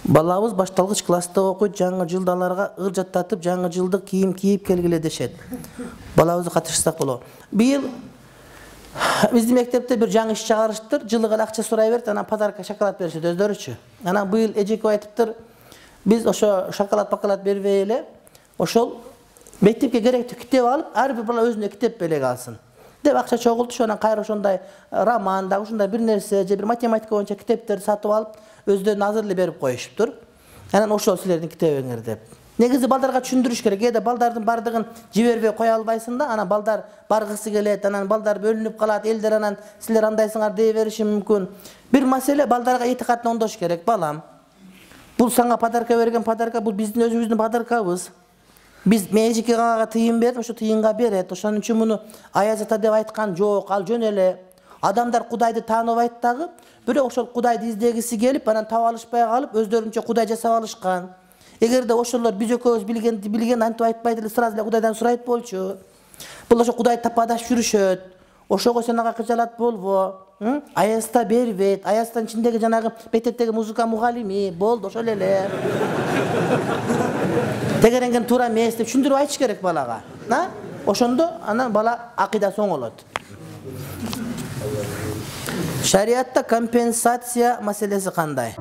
Балабыз башталгыч класста окуйт, жаңы жылдаларга ыр жаттатып, жаңы жылдык кийим кийип келгиле дешет. Балабызды катышсак болот. Быйыл биздин мектепте бир жаңы иш чыгарыштыр, жылыга акча сурай берет, анан подарка шоколад беришет өздөрүчү. Анан быйыл эжеке айтыптыр, биз ошо шоколад бербей эле, ошол мектепке керектүү китеп алып, ар бир бала өзүнө китеп белек алсын деп акча чогултуш, анан кайра ошондой роман да, ушундай бир нерсе, же бир математика боюнча китептерди сатып алып, өздөрүнө азырлы берип коюшуптур. Анан ошол силердин китебиңер деп. Негизи балдарга түшүндүрүш керек. Кээде балдардын бардыгын жибербей кое албайсың да, анан балдар баргысы келет, анан балдар бөлүнүп калат, элдер анан силер андайсыңар дей бериши мүмкүн. Бир маселе балдарга этикатын оңдош керек. Балам, бул сага подарка берген подарка, бул биздин өзүбүздүн подаркабыз. Биз эжеке ага тыйын берип, ошо тыйынга берет. Ошон үчүн муну Аяз ата деп айткан жок, ал жөн эле. Адамдар Кудайды тааныбайт дагы, бирок ошол Кудайды издегиси келип, анан таба алышпай калып, өздөрүнчө Кудай жасап алышкан. Эгерде ошолор биз экөөбүз билген антип айтпайт эле, сразу эле Кудайдан сурайт болчу. Бул ошо Кудайды тападаш жүрүшөт. Ошого сен ага кыжалат болбо. Аязда бербейт. Аяздын ичиндеги жанагы мектептеги музыка мугалими болду, ошол эле. Тегеренген туура эмес деп түшүндүрүп айтыш керек балага. Ошондо анан бала акыйдасы оңолот. Шариатта компенсация маселеси кандай?